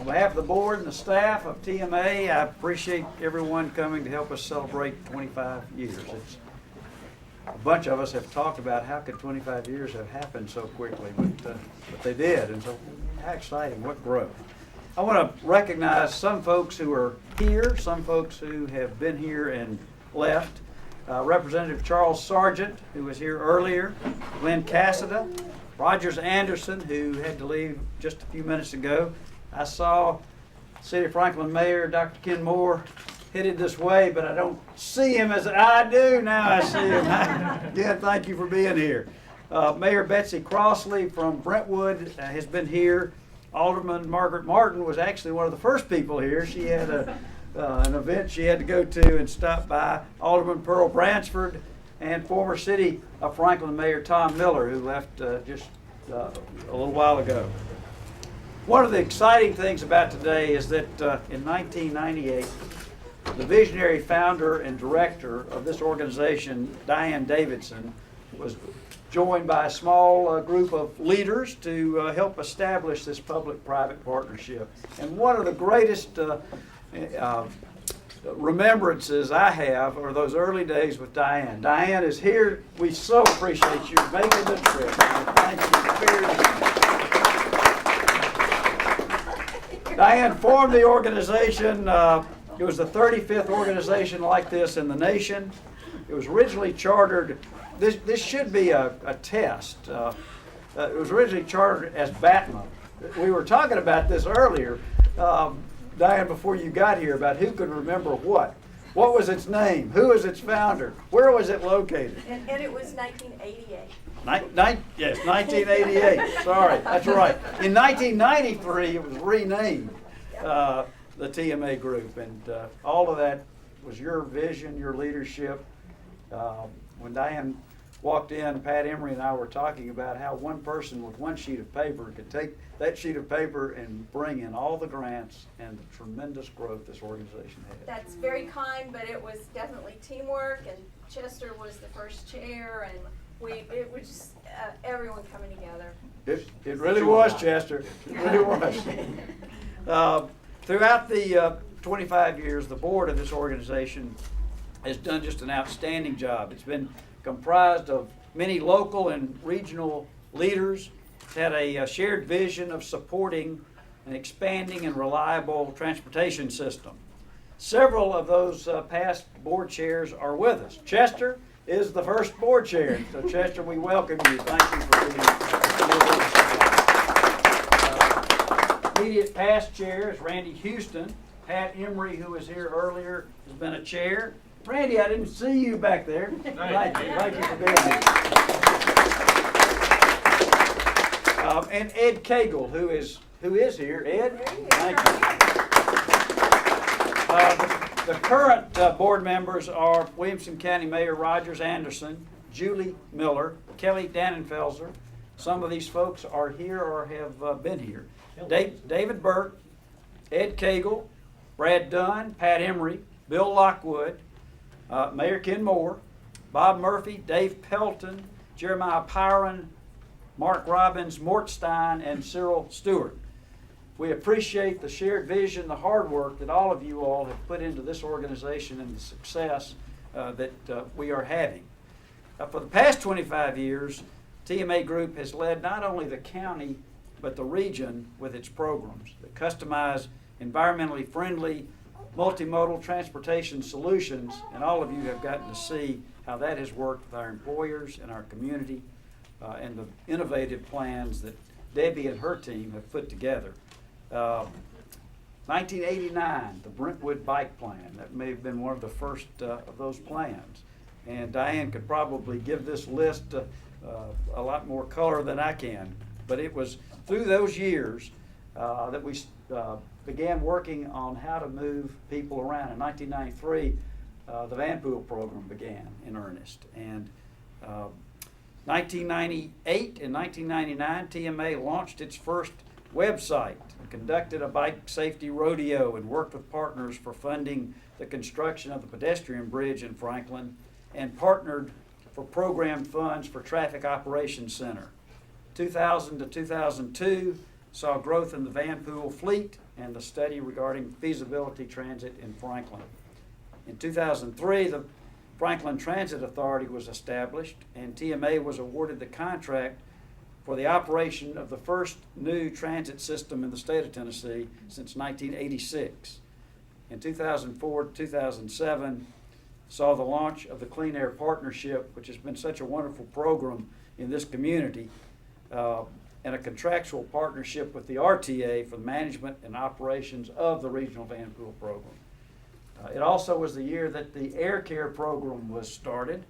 On behalf of the board and the staff of TMA, I appreciate everyone coming to help us celebrate 25 years. A bunch of us have talked about how could 25 years have happened so quickly, but they did, and so how exciting, what growth. I want to recognize some folks who are here, some folks who have been here and left. Representative Charles Sargent, who was here earlier, Glenn Cassida, Rogers Anderson, who had to leave just a few minutes ago. I saw City of Franklin Mayor Dr. Ken Moore headed this way, but I don't see him as I do now. I see him. Again, thank you for being here. Mayor Betsy Crossley from Brentwood has been here. Alderman Margaret Martin was actually one of the first people here. She had an event she had to go to and stop by. Alderman Pearl Bransford and former City of Franklin Mayor Tom Miller, who left just a little while ago. One of the exciting things about today is that in 1998, the visionary founder and director of this organization, Diane Davidson, was joined by a small group of leaders to help establish this public-private partnership. And one of the greatest remembrances I have are those early days with Diane. Diane is here. We so appreciate you making the trip. Thank you very much. Diane formed the organization. It was the 35th organization like this in the nation. It was originally chartered. This should be a test. It was originally chartered as BATMA. We were talking about this earlier, Diane, before you got here, about who could remember what. What was its name? Who was its founder? Where was it located? And it was 1988. Yes, 1988. Sorry, that's right. In 1993, it was renamed the TMA Group, and all of that was your vision, your leadership. When Diane walked in, Pat Emery and I were talking about how one person with one sheet of paper could take that sheet of paper and bring in all the grants and the tremendous growth this organization had. That's very kind, but it was definitely teamwork, and Chester was the first chair, and it was just everyone coming together. It really was, Chester. It really was. Throughout the 25 years, the board of this organization has done just an outstanding job. It's been comprised of many local and regional leaders. It's had a shared vision of supporting an expanding and reliable transportation system. Several of those past board chairs are with us. Chester is the first board chair. So Chester, we welcome you. Thank you for being here. Immediate past chairs, Randy Houston. Pat Emery, who was here earlier, has been a chair. Randy, I didn't see you back there. Thank you for being here. And Ed Cagle, who is here. Ed, thank you. The current board members are Williamson County Mayor Rogers Anderson, Julie Miller, Kelly Dannenfelser. Some of these folks are here or have been here. David Burke, Ed Cagle, Brad Dunn, Pat Emery, Bill Lockwood, Mayor Ken Moore, Bob Murphy, Dave Pelton, Jeremiah Pyron, Mark Robbins, Mort Stein, and Cyril Stewart. We appreciate the shared vision, the hard work that all of you all have put into this organization and the success that we are having. For the past 25 years, TMA Group has led not only the county but the region with its programs that customize environmentally friendly multimodal transportation solutions, and all of you have gotten to see how that has worked with our employers and our community and the innovative plans that Debbie and her team have put together. 1989, the Brentwood Bike Plan. That may have been one of the first of those plans. And Diane could probably give this list a lot more color than I can. But it was through those years that we began working on how to move people around. In 1993, the Van Pool program began in earnest. And 1998 and 1999, TMA launched its first website, conducted a bike safety rodeo, and worked with partners for funding the construction of the pedestrian bridge in Franklin, and partnered for program funds for Traffic Operations Center. 2000 to 2002, saw growth in the van pool fleet and the study regarding feasibility transit in Franklin. In 2003, the Franklin Transit Authority was established, and TMA was awarded the contract for the operation of the first new transit system in the state of Tennessee since 1986. In 2004 to 2007, saw the launch of the Clean Air Partnership, which has been such a wonderful program in this community, and a contractual partnership with the RTA for the management and operations of the Regional Van Pool program. It also was the year that the Air Care program was started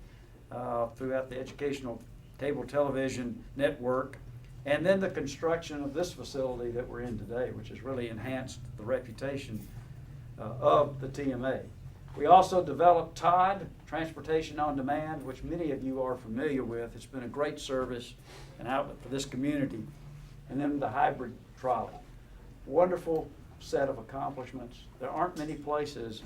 throughout the educational cable television network, and then the construction of this facility that we're in today, which has really enhanced the reputation of the TMA. We also developed TOD, Transportation on Demand, which many of you are familiar with. It's been a great service and outlet for this community. And then the hybrid trolley. Wonderful set of accomplishments. There aren't many places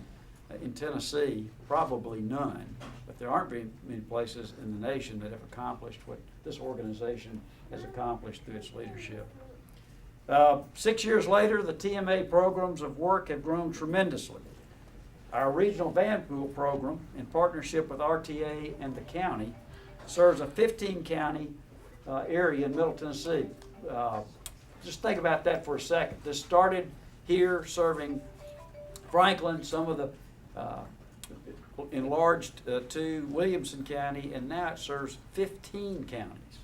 in Tennessee, probably none, but there aren't very many places in the nation that have accomplished what this organization has accomplished through its leadership. 6 years later, the TMA programs of work have grown tremendously. Our regional van pool program, in partnership with RTA and the county, serves a 15-county area in Middle Tennessee. Just think about that for a second. This started here serving Franklin, some of the enlarged to Williamson County, and now it serves 15 counties.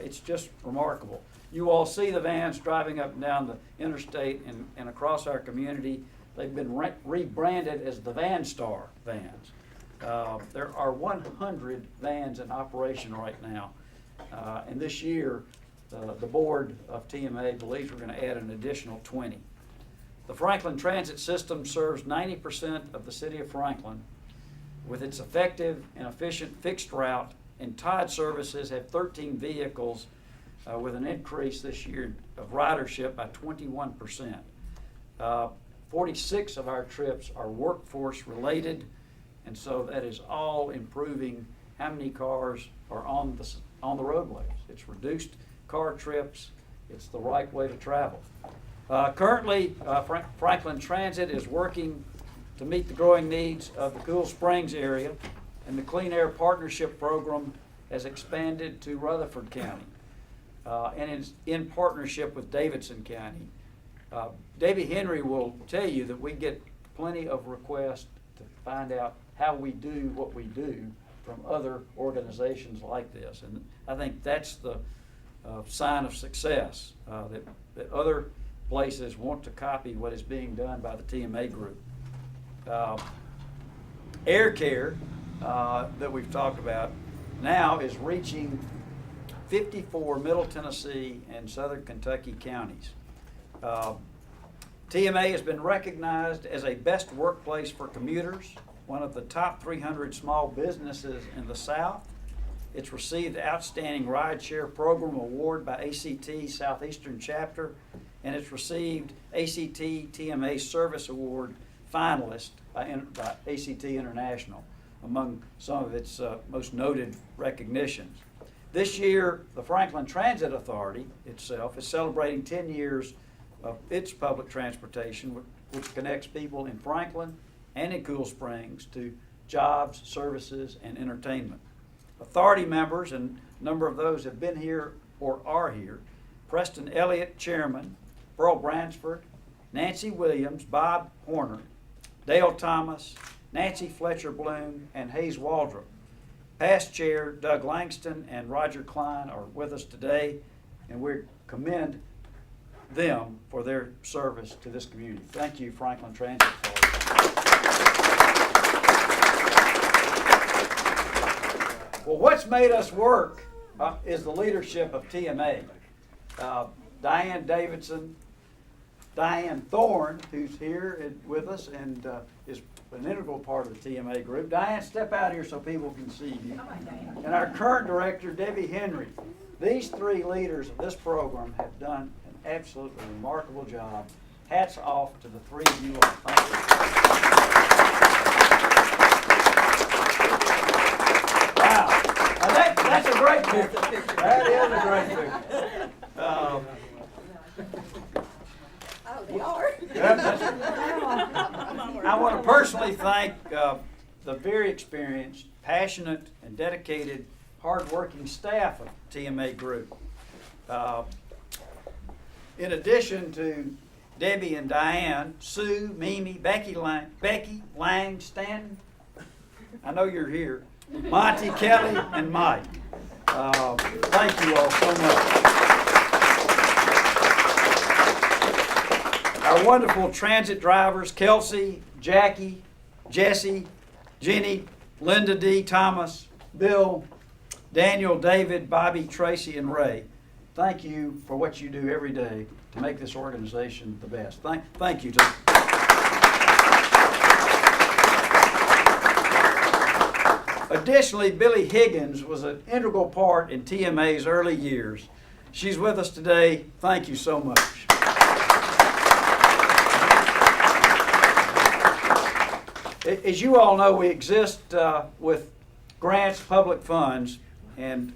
It's just remarkable. You all see the vans driving up and down the interstate and across our community. They've been rebranded as the Van Star vans. There are 100 vans in operation right now. And this year, the board of TMA believes we're going to add an additional 20. The Franklin Transit System serves 90% of the city of Franklin. With its effective and efficient fixed route, and TOD services have 13 vehicles with an increase this year of ridership by 21%. 46 of our trips are workforce related, and so that is all improving how many cars are on the roadways. It's reduced car trips. It's the right way to travel. Currently, Franklin Transit is working to meet the growing needs of the Cool Springs area, and the Clean Air Partnership Program has expanded to Rutherford County, and is in partnership with Davidson County. Debbie Henry will tell you that we get plenty of requests to find out how we do what we do from other organizations like this. And I think that's the sign of success, that other places want to copy what is being done by the TMA group. Air Care that we've talked about now is reaching 54 Middle Tennessee and Southern Kentucky counties. TMA has been recognized as a best workplace for commuters, one of the top 300 small businesses in the South. It's received the Outstanding Rideshare Program Award by ACT Southeastern Chapter, and it's received ACT TMA Service Award finalist by ACT International, among some of its most noted recognitions. This year, the Franklin Transit Authority itself is celebrating 10 years of its public transportation, which connects people in Franklin and in Cool Springs to jobs, services, and entertainment. Authority members, and a number of those have been here or are here: Preston Elliott, Chairman; Pearl Bransford; Nancy Williams; Bob Horner; Dale Thomas; Nancy Fletcher Bloom; and Hayes Waldrop. Past Chair Doug Langston and Roger Klein are with us today, and we commend them for their service to this community. Thank you, Franklin Transit Authority. Well, what's made us work is the leadership of TMA. Diane Davidson, Diane Thorne, who's here with us and is an integral part of the TMA group. Diane, step out here so people can see you. And our current director, Debbie Henry. These three leaders of this program have done an absolutely remarkable job. Hats off to the three of you all. Thank you. Wow. Now that's a great picture. That is a great picture. additionally thank the very experienced, passionate, and dedicated, hardworking staff of TMA Group. In addition to Debbie and Diane, Sue, Mimi, Becky, Lang, Stanton, I know you're here, Monty, Kelly, and Mike. Thank you all so much. Our wonderful transit drivers, Kelsey, Jackie, Jesse, Jenny, Linda D. Thomas, Bill, Daniel, David, Bobby, Tracy, and Ray. Thank you for what you do every day to make this organization the best. Thank you to them. Additionally, Billy Higgins was an integral part in TMA's early years. She's with us today. Thank you so much. As you all know, we exist with grants, public funds, and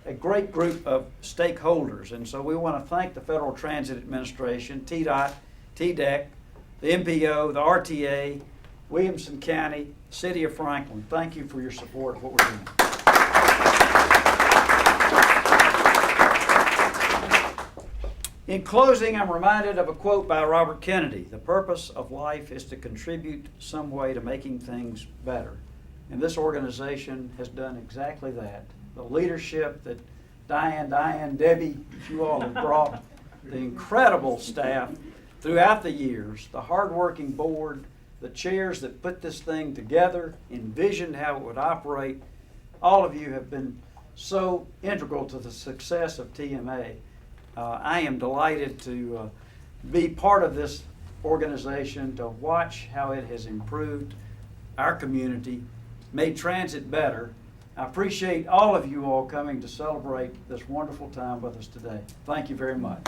a great group of stakeholders. And so we want to thank the Federal Transit Administration, TDOT, TDEC, the MPO, the RTA, Williamson County, City of Franklin. Thank you for your support of what we're doing. In closing, I'm reminded of a quote by Robert Kennedy: "The purpose of life is to contribute some way to making things better." And this organization has done exactly that. The leadership that Diane, Debbie, you all have brought, the incredible staff throughout the years, the hardworking board, the chairs that put this thing together, envisioned how it would operate, all of you have been so integral to the success of TMA. I am delighted to be part of this organization, to watch how it has improved our community, made transit better. I appreciate all of you all coming to celebrate this wonderful time with us today. Thank you very much.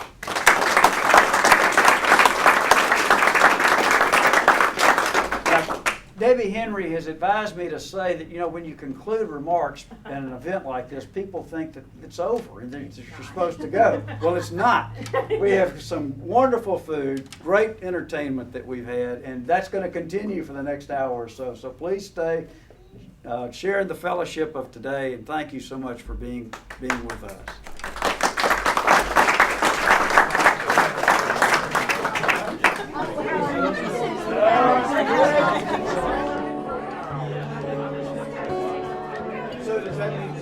Now, Debbie Henry has advised me to say that, you know, when you conclude remarks at an event like this, people think that it's over and that you're supposed to go. Well, it's not. We have some wonderful food, great entertainment that we've had, and that's going to continue for the next hour or so. So please stay. Share the fellowship of today, and thank you so much for being with us. So does that mean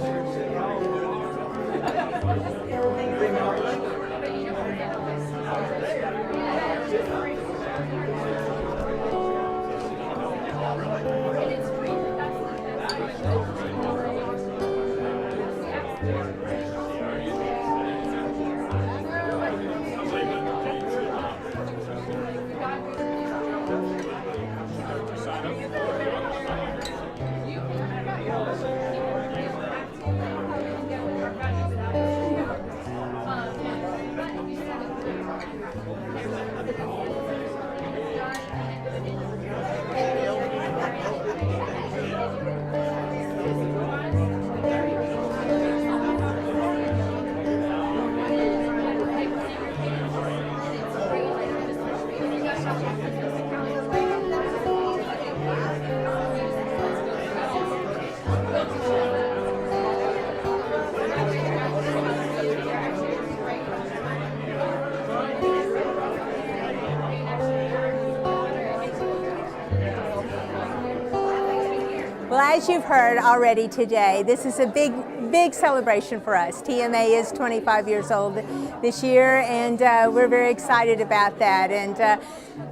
Well, as you've heard already today, this is a big celebration for us. TMA is 25 years old this year, and we're very excited about that. And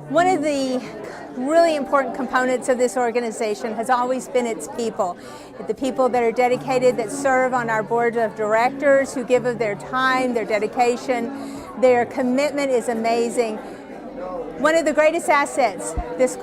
one of the really important components of this organization has always been its people. The people that are dedicated, that serve on our board of directors, who give of their time, their dedication, their commitment is amazing. One of the greatest assets this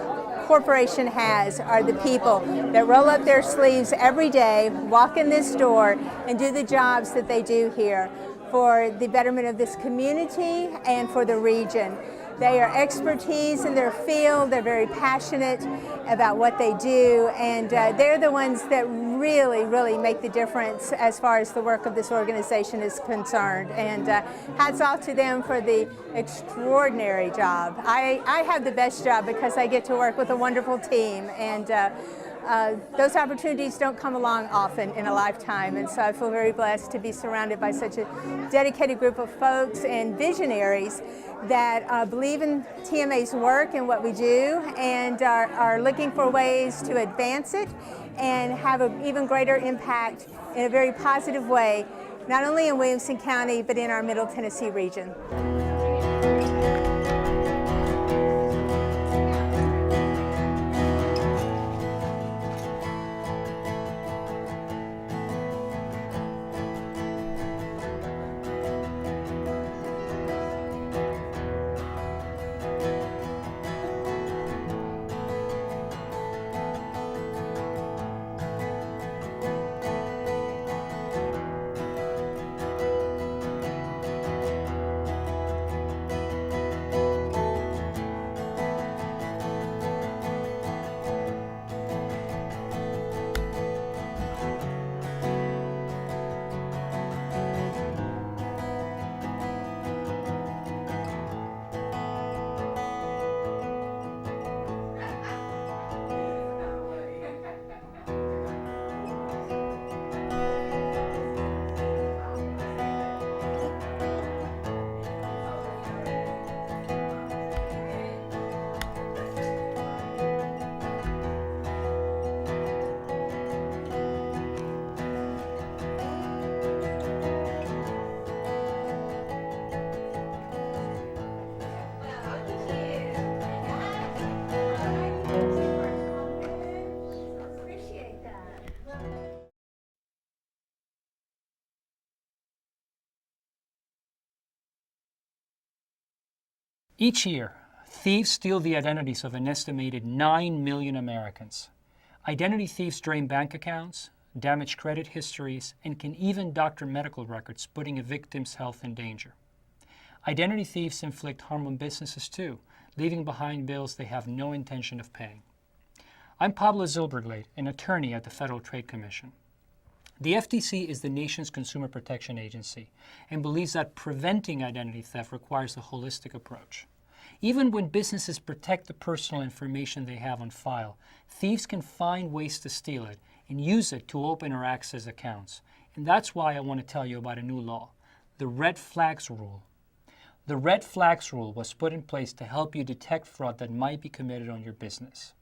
corporation has are the people that roll up their sleeves every day, walk in this door, and do the jobs that they do here for the betterment of this community and for the region. They are expertise in their field. They're very passionate about what they do, and they're the ones that really make the difference as far as the work of this organization is concerned. And hats off to them for the extraordinary job. I have the best job because I get to work with a wonderful team, and those opportunities don't come along often in a lifetime, and so I feel very blessed to be surrounded by such a dedicated group of folks and visionaries that believe in TMA's work and what we do, and are looking for ways to advance it and have an even greater impact in a very positive way, not only in Williamson County, but in our Middle Tennessee region. Each year, thieves steal the identities of an estimated 9 million Americans. Identity thieves drain bank accounts, damage credit histories, and can even doctor medical records, putting a victim's health in danger. Identity thieves inflict harm on businesses too, leaving behind bills they have no intention of paying. I'm Pablo Zilberglade, an attorney at the Federal Trade Commission. The FTC is the nation's consumer protection agency and believes that preventing identity theft requires a holistic approach. Even when businesses protect the personal information they have on file, thieves can find ways to steal it and use it to open or access accounts. And that's why I want to tell you about a new law, the Red Flags Rule. The Red Flags Rule was put in place to help you detect fraud that might be committed on your business.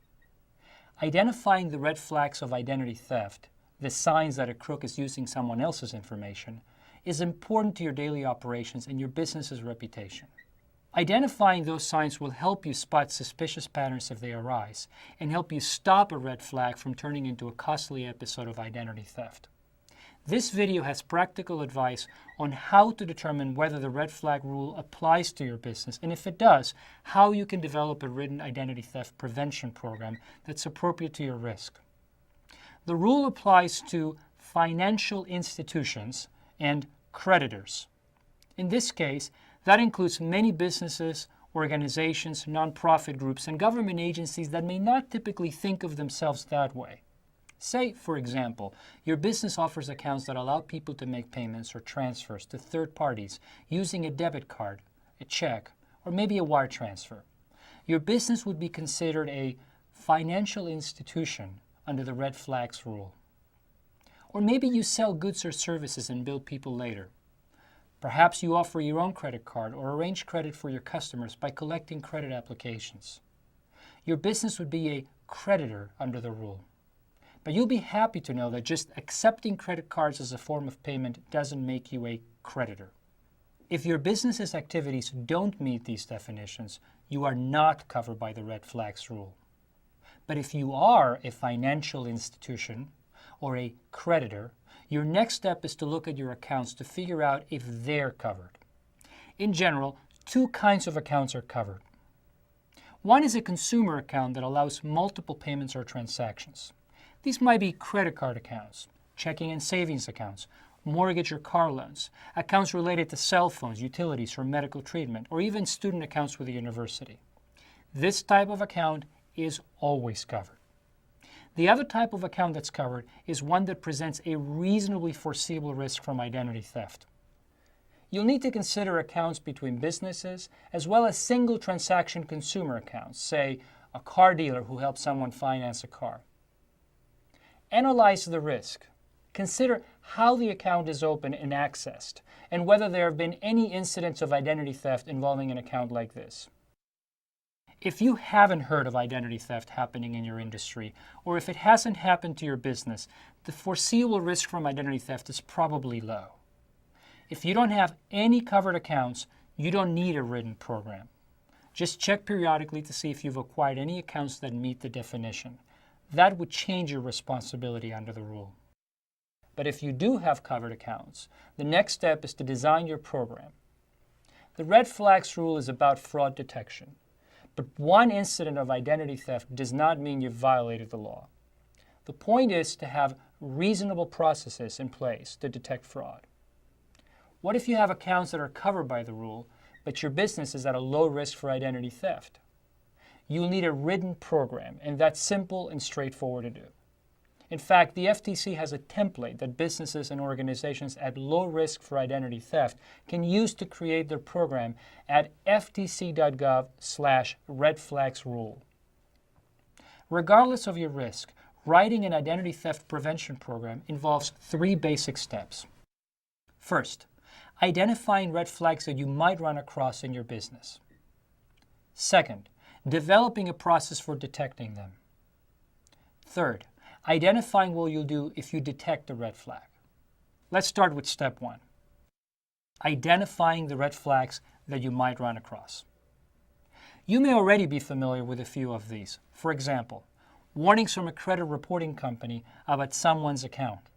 Identifying the red flags of identity theft, the signs that a crook is using someone else's information, is important to your daily operations and your business's reputation. Identifying those signs will help you spot suspicious patterns if they arise and help you stop a red flag from turning into a costly episode of identity theft. This video has practical advice on how to determine whether the red flag rule applies to your business, and if it does, how you can develop a written identity theft prevention program that's appropriate to your risk. The rule applies to financial institutions and creditors. In this case, that includes many businesses, organizations, nonprofit groups, and government agencies that may not typically think of themselves that way. Say, for example, your business offers accounts that allow people to make payments or transfers to third parties using a debit card, a check, or maybe a wire transfer. Your business would be considered a financial institution under the Red Flags Rule. Or maybe you sell goods or services and bill people later. Perhaps you offer your own credit card or arrange credit for your customers by collecting credit applications. Your business would be a creditor under the rule. But you'll be happy to know that just accepting credit cards as a form of payment doesn't make you a creditor. If your business's activities don't meet these definitions, you are not covered by the Red Flags Rule. But if you are a financial institution or a creditor, your next step is to look at your accounts to figure out if they're covered. In general, two kinds of accounts are covered. One is a consumer account that allows multiple payments or transactions. These might be credit card accounts, checking and savings accounts, mortgage or car loans, accounts related to cell phones, utilities, or medical treatment, or even student accounts with the university. This type of account is always covered. The other type of account that's covered is one that presents a reasonably foreseeable risk from identity theft. You'll need to consider accounts between businesses as well as single transaction consumer accounts, say a car dealer who helps someone finance a car. Analyze the risk. Consider how the account is opened and accessed, and whether there have been any incidents of identity theft involving an account like this. If you haven't heard of identity theft happening in your industry, or if it hasn't happened to your business, the foreseeable risk from identity theft is probably low. If you don't have any covered accounts, you don't need a written program. Just check periodically to see if you've acquired any accounts that meet the definition. That would change your responsibility under the rule. But if you do have covered accounts, the next step is to design your program. The red flags rule is about fraud detection. But one incident of identity theft does not mean you've violated the law. The point is to have reasonable processes in place to detect fraud. What if you have accounts that are covered by the rule, but your business is at a low risk for identity theft? You'll need a written program, and that's simple and straightforward to do. In fact, the FTC has a template that businesses and organizations at low risk for identity theft can use to create their program at ftc.gov/redflagsrule. Regardless of your risk, writing an identity theft prevention program involves 3 basic steps. First, identifying red flags that you might run across in your business. Second, developing a process for detecting them. Third, identifying what you'll do if you detect a red flag. Let's start with step 1. Identifying the red flags that you might run across. You may already be familiar with a few of these. For example, warnings from a credit reporting company about someone's account,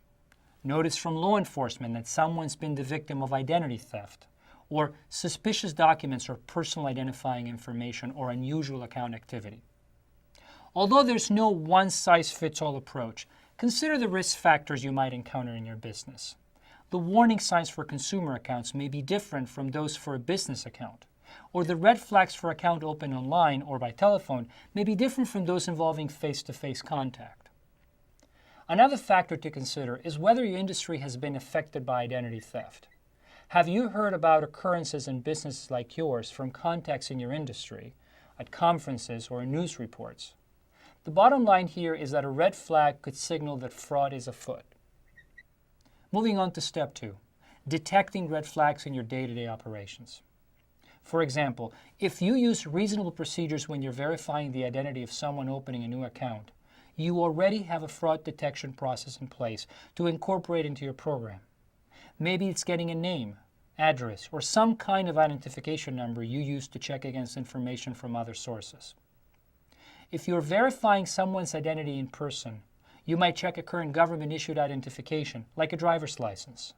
notice from law enforcement that someone's been the victim of identity theft, or suspicious documents or personal identifying information or unusual account activity. Although there's no one-size-fits-all approach, consider the risk factors you might encounter in your business. The warning signs for consumer accounts may be different from those for a business account, or the red flags for account opened online or by telephone may be different from those involving face-to-face contact. Another factor to consider is whether your industry has been affected by identity theft. Have you heard about occurrences in businesses like yours from contacts in your industry, at conferences or in news reports? The bottom line here is that a red flag could signal that fraud is afoot. Moving on to step 2, detecting red flags in your day-to-day operations. For example, if you use reasonable procedures when you're verifying the identity of someone opening a new account, you already have a fraud detection process in place to incorporate into your program. Maybe it's getting a name, address, or some kind of identification number you use to check against information from other sources. If you're verifying someone's identity in person, you might check a current government-issued identification, like a driver's license.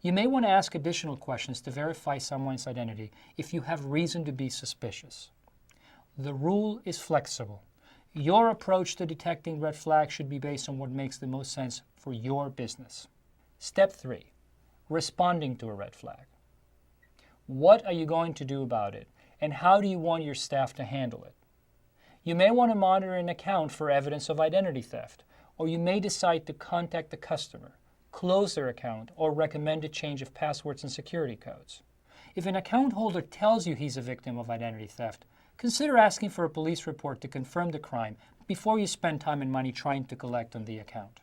You may want to ask additional questions to verify someone's identity if you have reason to be suspicious. The rule is flexible. Your approach to detecting red flags should be based on what makes the most sense for your business. Step 3, responding to a red flag. What are you going to do about it, and how do you want your staff to handle it? You may want to monitor an account for evidence of identity theft, or you may decide to contact the customer, close their account, or recommend a change of passwords and security codes. If an account holder tells you he's a victim of identity theft, consider asking for a police report to confirm the crime before you spend time and money trying to collect on the account.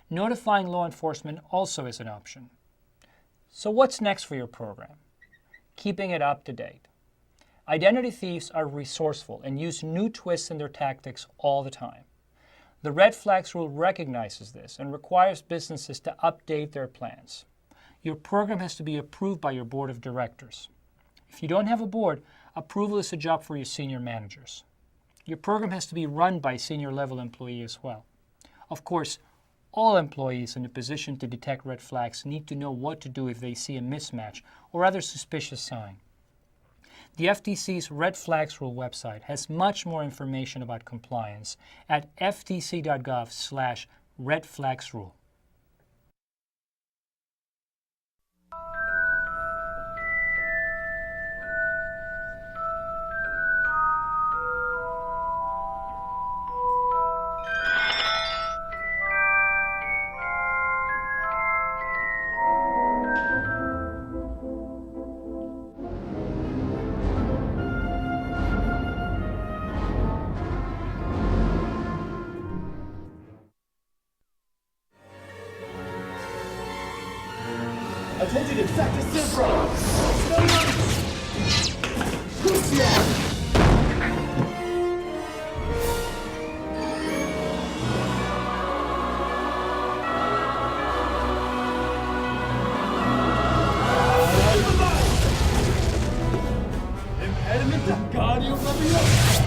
Notifying law enforcement also is an option. So what's next for your program? Keeping it up to date. Identity thieves are resourceful and use new twists in their tactics all the time. The red flags rule recognizes this and requires businesses to update their plans. Your program has to be approved by your board of directors. If you don't have a board, approval is a job for your senior managers. Your program has to be run by a senior level employee as well. Of course, all employees in a position to detect red flags need to know what to do if they see a mismatch or other suspicious sign. The FTC's Red Flags Rule website has much more information about compliance at ftc.gov/redflagsrule. I told you to sack the Simpro! Impedimenta Gario Maviosa!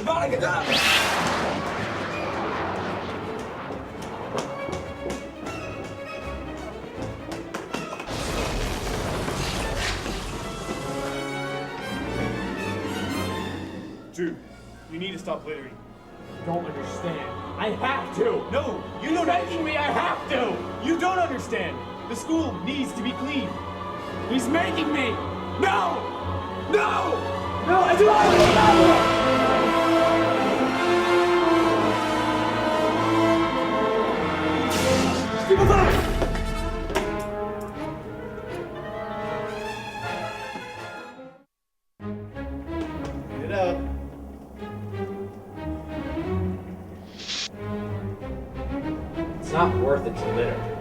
Varagada! Dude, you need to stop littering. You don't understand. I have to! No, you don't making me, I have to! You don't understand! The school needs to be clean. He's making me! No! No! No, I do not Get up. It's not worth it to litter.